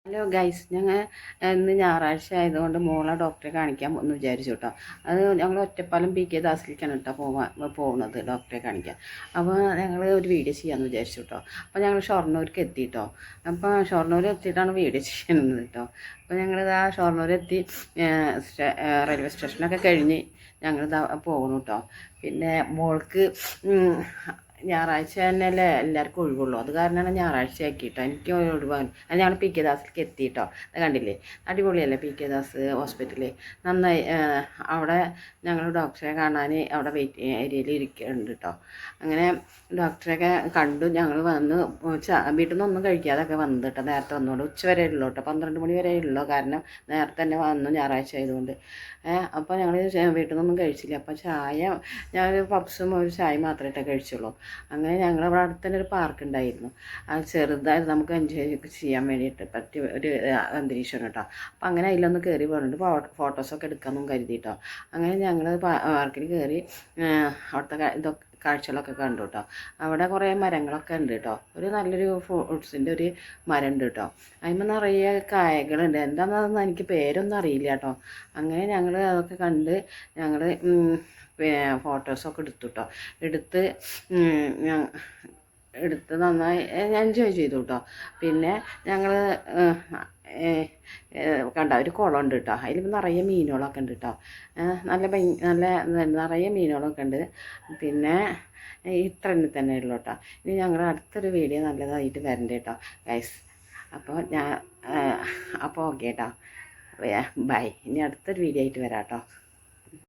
Hello guys, ഞങ്ങൾ ഇന്ന് ഞായറാഴ്ച ആയതുകൊണ്ട് മോളെ ഡോക്ടറെ കാണിക്കാൻ ഒന്ന് വിചാരിച്ചു കേട്ടോ. അത് ഞങ്ങൾ ഒറ്റപ്പാലം പി കെ ദാസിലേക്കാണ് കേട്ടോ പോകുന്നത് ഡോക്ടറെ കാണിക്കാൻ. അപ്പോൾ ഞങ്ങൾ ഒരു വീഡിയോ ചെയ്യാമെന്ന് വിചാരിച്ചു കേട്ടോ. അപ്പോൾ ഞങ്ങൾ ഷൊർണൂർക്ക് എത്തി കേട്ടോ. അപ്പോൾ ഷൊർണൂർ എത്തിയിട്ടാണ് വീഡിയോ ചെയ്യുന്നത് കേട്ടോ. അപ്പോൾ ഞങ്ങളിതാ ഷൊർണൂർ എത്തി, റെയിൽവേ സ്റ്റേഷനൊക്കെ കഴിഞ്ഞ് ഞങ്ങളിതാ പോകണം കേട്ടോ. പിന്നെ മോൾക്ക് ഞായറാഴ്ച തന്നെയല്ലേ എല്ലാവർക്കും ഒഴിവുള്ളൂ. അത് കാരണമാണ് ഞായറാഴ്ച ആക്കിയിട്ടോ. എനിക്ക് ഒഴിവാൻ അത് ഞങ്ങൾ പി കെ ദാസിലേക്ക് എത്തിയിട്ടോ. അത് കണ്ടില്ലേ, അടിപൊളിയല്ലേ പി കെ ദാസ് ഹോസ്പിറ്റല്. നന്നായി. അവിടെ ഞങ്ങൾ ഡോക്ടറെ കാണാൻ അവിടെ വെയിറ്റ് ഏരിയയിൽ ഇരിക്കുന്നുണ്ട് കേട്ടോ. അങ്ങനെ ഡോക്ടറെയൊക്കെ കണ്ടു. ഞങ്ങൾ വന്ന് വീട്ടിൽ നിന്നൊന്നും കഴിക്കാതൊക്കെ വന്നത് കേട്ടോ. നേരത്തെ വന്നുകൊണ്ട് ഉച്ച വരെ ഉള്ളൂ കേട്ടോ, 12 മണി വരെ ഉള്ളൂ. കാരണം നേരത്തെ തന്നെ വന്നു ഞായറാഴ്ച ആയതുകൊണ്ട്. അപ്പോൾ ഞങ്ങൾ വീട്ടിൽ നിന്നൊന്നും കഴിച്ചില്ല. അപ്പോൾ ചായ ഞാനൊരു പപ്സും ഒരു ചായ മാത്രമേ കഴിച്ചുള്ളൂ. അങ്ങനെ ഞങ്ങളവിടെ അടുത്ത് തന്നെ ഒരു പാർക്ക് ഉണ്ടായിരുന്നു. അത് ചെറുതായിട്ട് നമുക്ക് എൻജോയ് ചെയ്യാൻ വേണ്ടിയിട്ട് പറ്റിയ ഒരു അന്തരീക്ഷം കേട്ടോ. അപ്പം അങ്ങനെ അതിലൊന്ന് കയറി പോകുന്നുണ്ട്, ഫോട്ടോസൊക്കെ എടുക്കാമെന്നും കരുതി കേട്ടോ. അങ്ങനെ ഞങ്ങൾ പാർക്കിൽ കയറി അവിടുത്തെ ഇതൊക്കെ കാഴ്ചകളൊക്കെ കണ്ടു കേട്ടോ. അവിടെ കുറേ മരങ്ങളൊക്കെ ഉണ്ട് കേട്ടോ. ഒരു നല്ലൊരു ഫ്രൂട്ട്സിൻ്റെ ഒരു മരം ഉണ്ട് കേട്ടോ. അതിന്മേൽ നിറയെ കായകളുണ്ട്. എന്താണെന്നതൊന്നും എനിക്ക് പേരൊന്നും അറിയില്ല കേട്ടോ. അങ്ങനെ ഞങ്ങൾ അതൊക്കെ കണ്ട് ഞങ്ങൾ ഫോട്ടോസൊക്കെ എടുത്തു കേട്ടോ. എടുത്ത് നന്നായി എൻജോയ് ചെയ്തു കേട്ടോ. പിന്നെ ഞങ്ങൾ കണ്ട ഒരു കുളമുണ്ട് കേട്ടോ. അതിൽ നിറയെ മീനുകളൊക്കെ ഉണ്ട് കേട്ടോ. നല്ല നിറയെ മീനുകളൊക്കെ ഉണ്ട്. പിന്നെ ഇത്ര തന്നെ ഉള്ളൂ കേട്ടോ. ഇനി ഞങ്ങളുടെ അടുത്തൊരു വീഡിയോ നല്ലതായിട്ട് വരണ്ടേ കേട്ടോ ഗൈസ്. അപ്പോൾ ഓക്കെ കേട്ടോ. ബൈ. ഇനി അടുത്തൊരു വീഡിയോ ആയിട്ട് വരാം കേട്ടോ.